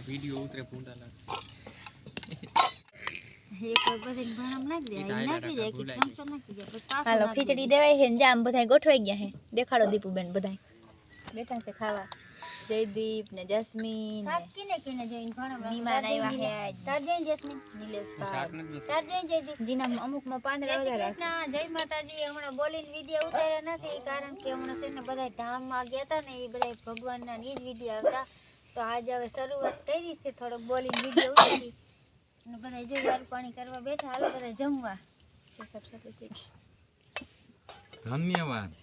Video उतरे पूंडा लाग એક બધાને ભાણમ નાખી દે આ નાખી દે કે ચમચો નાખી દે પછી પાછો હાલો ખીચડી દેવાય છે ને જામ બધાય ગોઠવાઈ ગયા છે દેખાડો દીપુબેન બધાય બેઠા છે ખાવા જયદીપ ને જસ્મીન સાત કિને કિને જોઈને ભાણમ નીમાન આવ્યા છે તાર જોઈને જસ્મીન નિલેશ શાક ભાઈ નથી તાર જોઈને જયદીપ જીના અમુક માં પાંદડા વધારે છે જય માતાજી હમણાં બોલીને વિડિયો ઉતાર્યા નથી કારણ કે હમણાં છે ને બધા ધામમાં ગયા હતા ને એ બધા ભગવાનના ઈ જ વિડિયો આવતા તો આજ હવે શરૂઆત કરી છે થોડોક બોલીને વિડિયો ઉતારી અને બધા જો વાર પાણી કરવા બેઠા હાલો બધા જમવા ધન્યવાદ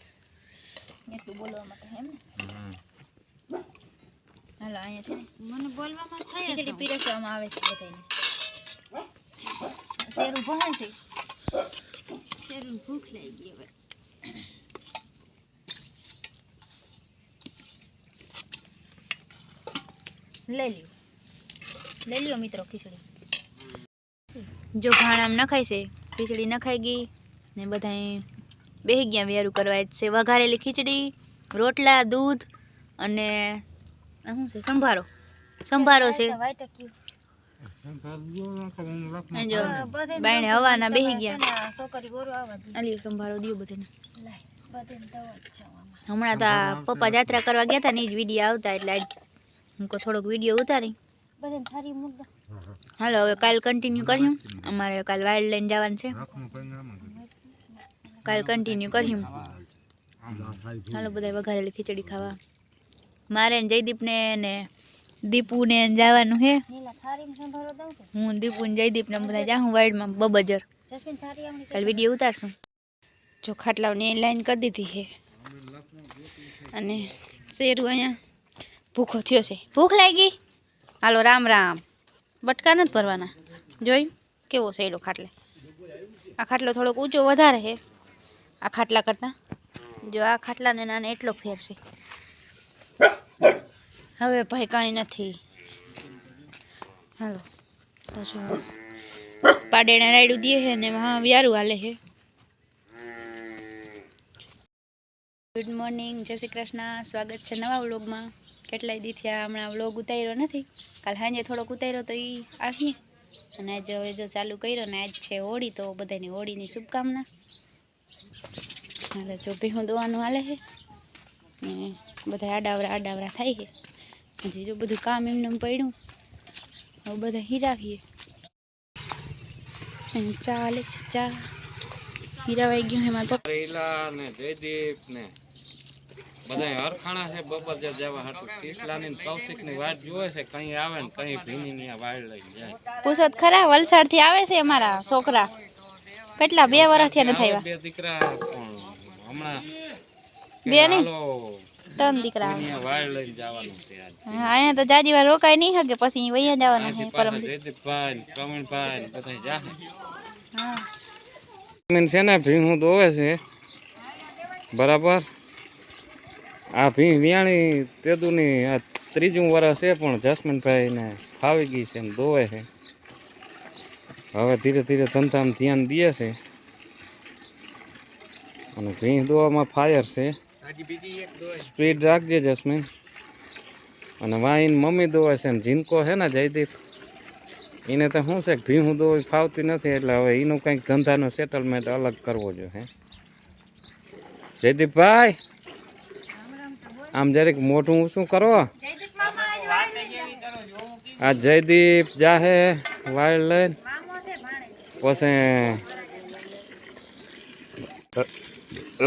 એટલું બોલવા માટે એમ ને હાલો અહીંયા છે ને મને બોલવામાં થાય ખીચડી પીરસવામાં આવે છે બધાને શેરું ભણે છે શરીર ભૂખ લાગી હવે લઈ લ્યો મિત્રો ખીચડી જો ભાણામ નખાય છે ખીચડી નખાઈ ગઈ ને બધાય બેહી ગયા વેરું કરવા જ છે વઘારેલી ખીચડી રોટલા દૂધ અને શું છે સંભારો છે જો બાયણે હવાના બેહી ગયા છોકરી ગોરો આવવા દે આલ્યો સંભારો દિયો બધાને લાય બધાને દવા જવામાં હમણાં તો આ પપ્પા જાત્રા કરવા ગયા હતા ને એ જ વિડીયો આવતા એટલે આજ હું થોડોક વિડીયો ઉતારી બધાને થારી મૂક દો હાલો હવે કાલ કન્ટિન્યુ કર્યું અમારે કાલ વાઇલ્ડ લાઈન જવાનું છે કાલ કન્ટિન્યુ કર્યું હાલો બધા વઘારેલી ખીચડી ખાવા મારે ને જયદીપને ને દીપુને જવાનું છે નીલા થારીમાં સંભારો દઉં કે હું દીપુ ને જયદીપને બધા જાઉં વાઇલ્ડમાં બબજર જસ્મીન થારી આમની કાલ વિડીયો ઉતારશું જો ખાટલાઓની લાઈન કરી દીધી છે અને શેરું અહીંયા ભૂખો થયો છે ભૂખ લાગી હાલો રામ રામ બટકા નથી ભરવાના જોયું કેવો છે એલો ખાટલે આ ખાટલો થોડોક ઊંચો વધારે છે આ ખાટલા કરતાં જો આ ખાટલાને નાને એટલો ફેર છે હવે ભાઈ કાંઈ નથી હાલો તો જો પાડેણા રાયડું દે છે ને હા વ્યારું હાલે છે ગુડ મોર્નિંગ જય શ્રી કૃષ્ણ સ્વાગત છે નવા વ્લોગમાં કેટલાય દી થયા હમણાં વ્લોગ ઉતાર્યો નથી કાલ સાંજે થોડોક ઉતાર્યો તો એ આવીએ અને આજ હવે જો ચાલુ કર્યો ને આજ છે હોળી તો બધાની હોળીની શુભકામના હાલે જો ભીહું દોવાનું હાલે છે ને બધા આડાવરા થાય છે હજી જો બધું કામ એમને પડ્યું હવે બધા હીરાવીએ ચા હાલે છે ચા હીરાવાઈ ગયું છે મારા પપ્પા રેલા ને જયદીપ ને બધાય હરખાણા છે બબર જવા હાટુ કેટલાની કૌશિક ની વાત જોવે છે કઈ આવે ને કઈ ભીની ની વાળ લઈ જાય પૂછો તો ખરા વલસાડ થી આવે છે અમારા છોકરા કેટલા 2 વર્ષ થયા નથી આવ્યા બે દીકરા પણ હમણાં બે નહીં હાલો 3 દીકરા ની વાળ લઈ જવાનું છે આજ હા અહીંયા તો જાજી વાર રોકાય નહીં શકે પછી વૈયા જવાના છે પરમ જયદીપભાઈ પ્રવીણભાઈ બધા જા હા મેં છે ને ભીહું દોવે છે બરાબર આ ભીહ વિયાણી તેદુની આ 3જું વર્ષ છે પણ જસમીનભાઈને ફાવી ગઈ છે ને દોવે છે હવે ધીરે ધીરે ધંધામાં ધ્યાન દે છે અને ભીહ દોવામાં ફાયર છે સ્પીડ રાખજે જસ્મીન અને વાઈન મમ્મી દોવે છે ને જીનકો છે ને જયદીપ એને તો શું છે કે ભીહું દોવી ફાવતી નથી એટલે હવે એનું કંઈક ધંધાનો સેટલમેન્ટ અલગ કરવો જોઈએ જયદીપભાઈ આમ જરીક મોટું શું કરો આ જયદીપ જાહે વાઇલ્ડ લઈને પછી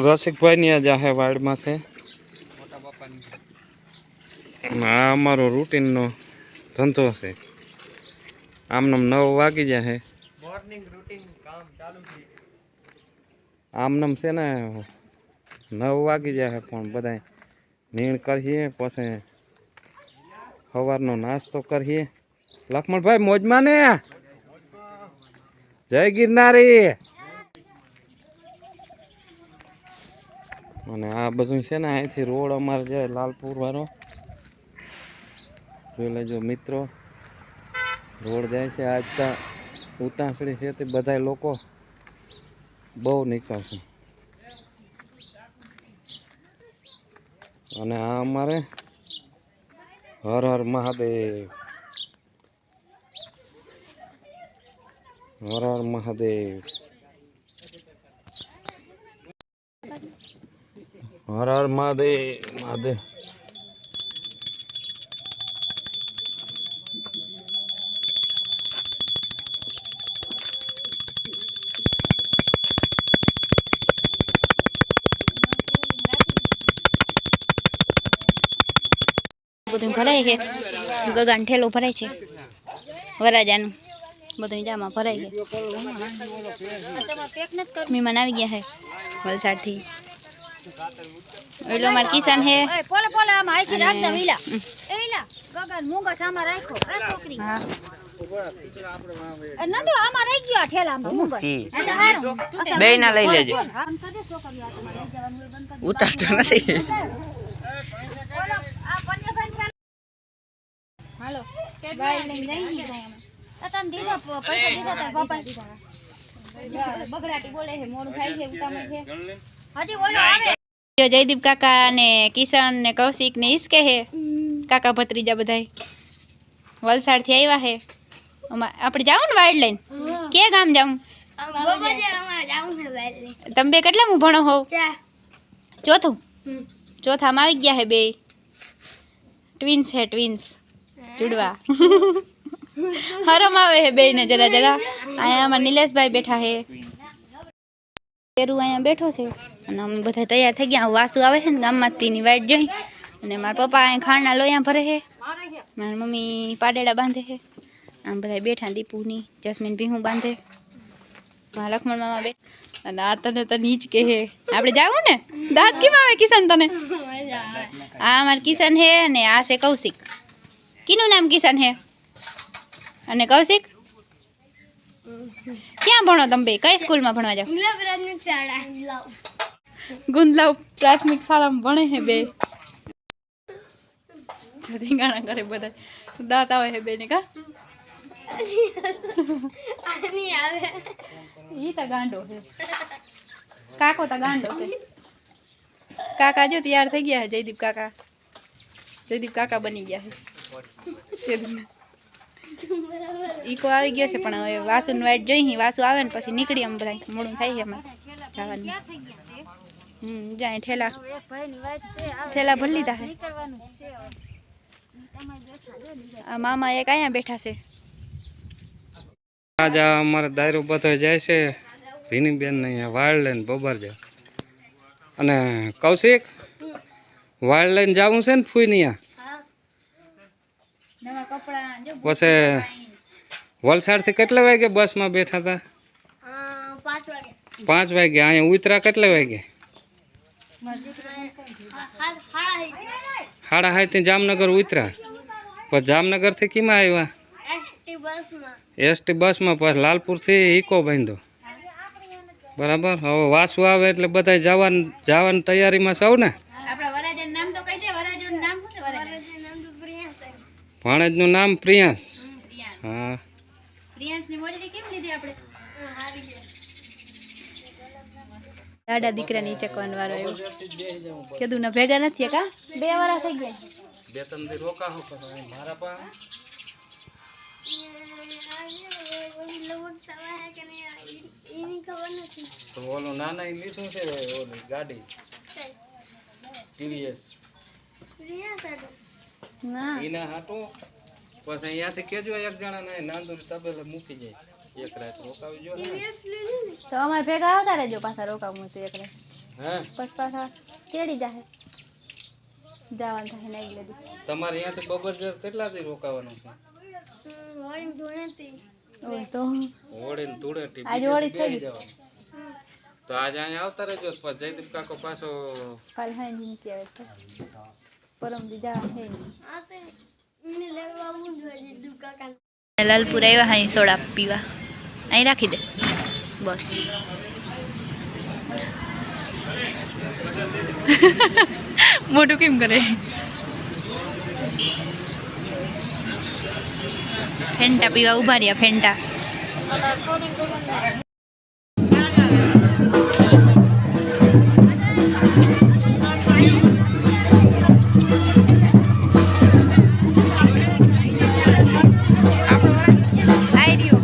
રસિકભાઈ ની જાહે વાઇલ્ડમાંથી આ અમારો રૂટીનનો ધંધો છે આમનામ 9 વાગી જાય મોર્નિંગ રૂટીન કામ ચાલુ છે આમનામ છે ને 9 વાગી જાય પણ બધાય નીણ કરીએ પછી સવારનો નાસ્તો કરીએ લક્ષ્મણભાઈ મોજમાં ને જય ગિરનારી અને આ બધું છે ને અહીંથી રોડ અમારે જાય લાલપુર વાળો જોઈ લેજો મિત્રો રોડ જાય છે આજ તો ઉતાસળી છે તે બધા લોકો બહુ નીકળશે અને આ અમારે હર હર મહાદેવ હર હર મહાદેવ. હર હર મહાદેવ મહાદેવ. બધું ભરાય છે. ગગાન ઠેલો ભરાય છે વરાજાનું. બધું જામાં ભરાય છે. મહેમાન આવી ગયા છે વલસાડથી. ઓલો માર કિસાન હે. પોલે પોલે આમ આખી રાત ના વિલા એલા ગગન મુંગટ આમાં રાખો એ છોકરી હા નંદુ આમાં રહી ગયો આ ઠેલામાં મુંગટ આ તો હારું બે ના લઈ લેજો. આમ કરે છોકરી આ તમારે લઈ જવાનું હોય બંધ કરી ઉતારતો નથી. ઓલો આ પન્યા ભાઈ હાલો બાય લઈને જઈ ગયા આ તને દીધા પૈસા દીધા તાર પપ્પા દીધા બગડાટી બોલે છે. મોડું થાય છે. ઉતામળ છે. હજી ઓલો આવે જયદીપ કાકા ને કિશન ને કૌશિક ને ઈસકે હે કાકા ભત્રીજા બધાય વલસાડ થી આવ્યા હે. આપણે જાવું ને વાઇલ્ડ લાઈન કે ગામ જાવું? તમે બે કેટલામું ભણો હોવ? ચોથું. ચોથામાં આવી ગયા હે બે ટ્વિન્સ હે. ટ્વિન્સ જુડવા. હરમ આવે હે બે ને જરા જરા. અહીંયા અમારા નિલેશભાઈ બેઠા હે. તેરું અહીંયા બેઠો છે અને અમે બધા તૈયાર થઈ ગયા. વાસુ આવે છે ને ગામમાંથી ની વાઈટ જોઈ અને મારા પપ્પા અહીં ખાંડના લોયા ભરે છે. મારી મમ્મી પાડેડા બાંધે છે. આમ બધા બેઠા. દીપુની જસ્મીન ભીહું બાંધે. મારા લક્ષ્મણ મામા બે અને આ તને તો નીચ કે હે. આપણે જાવું ને દાંત કેમ આવે કિશન તને? આ અમાર કિશન હે અને આ છે કૌશિક. કીનું નામ કિશન હે અને કૌશિક? ક્યાં ભણો તમે બે? કઈ સ્કૂલમાં ભણવા જાવ? ગુંદલાવ પ્રાથમિક શાળામાં ભણે છે બે. ગાણા કરે બધા. દાંત આવે છે બે ને કા? ઈ તો ગાંડો છે. કાકો તો ગાંડો છે. કાકા જો તૈયાર થઈ ગયા છે. જયદીપ કાકા. જયદીપ કાકા બની ગયા છે. ઈકો આવી ગયો છે પણ હવે વાસુનું વાઈટ જોઈ. વાસુ આવે ને પછી નીકળી અમે બધા. મોડું થાય છે અમારે જવાનું. જાય ઠેલા એક ભાઈની વાત છે આવે ઠેલા ભરી લીધા છે. નીકળવાનું છે હવે તમારે બેઠા જો ને આ મામા એક અહીંયા બેઠા છે. આજ આ અમારે દાયરો બધો જાય છે ભીનીબેન ને અહીંયા વાળ લઈને બબર જાય. અને કૌશિક વાળ લઈને જવું છે ને ફૂઈ ને નવા કપડા જો પછી વલસાડથી કેટલા વાગે બસમાં બેઠા હતા? 5 વાગે. અહીંયા ઉતરા કેટલા વાગે? 7:30 જામનગર ઉતરા. પછી જામનગરથી કેમાં આવ્યા? એસટી બસમાં. પછી લાલપુરથી ઈકો બાંધ્યો. બરાબર. હવે વાસુ આવે એટલે બધા જવાની તૈયારીમાં સૌ ને. આપણા વરાજાનું નામ તો કહી દે. વરાજાનું નામ શું છે? ભાણેજનું નામ પ્રિયાંશ. હા. પ્રિયાંશની મોજડી કેમ લીધી આપણે? દાદા દીકરાની ચકવાન વારો આવ્યો. કીધું ને ભેગા નથી કા? 2 વાર થઈ ગયા. 2-3 દી રોકાહો પછી મારા પાસે તો ઓલો નાના લીધું છે ઓલી ગાડી ટીવીએસ ના એના હાટું. પછી અહીંયાથી કેજો એક જણાને નાંદુર તબેલે મૂકી જાય. એક રાત રોકાવી જો ને. તો અમારે ભેગા આવતા રહેજો. પાછા રોકાવું હતું એક રાત. હા. પછી પાછા કેડી જાહે જવાનું થાય નહીં લધી. તમારે અહીંયાથી બબરજર કેટલા દી રોકાવાનું છે? ઓય તો હોળી ને ધૂળેટી આજ હોળી થઈ ગઈ. જવાનું. તો આજે અહીંયા આવતા રહેજો. પછી જયદીપ કાકો પાછો કાલ હાઈ મૂકી આવે તો પરમ દીધા હે લાલપુર આવ્યા. અહીં સોડા પીવા. અહીં રાખી દે બસ. મોટું કેમ કરે? ફેન્ટા પીવા ઉભા રહ્યા. ફેન્ટા આવી રહ્યું.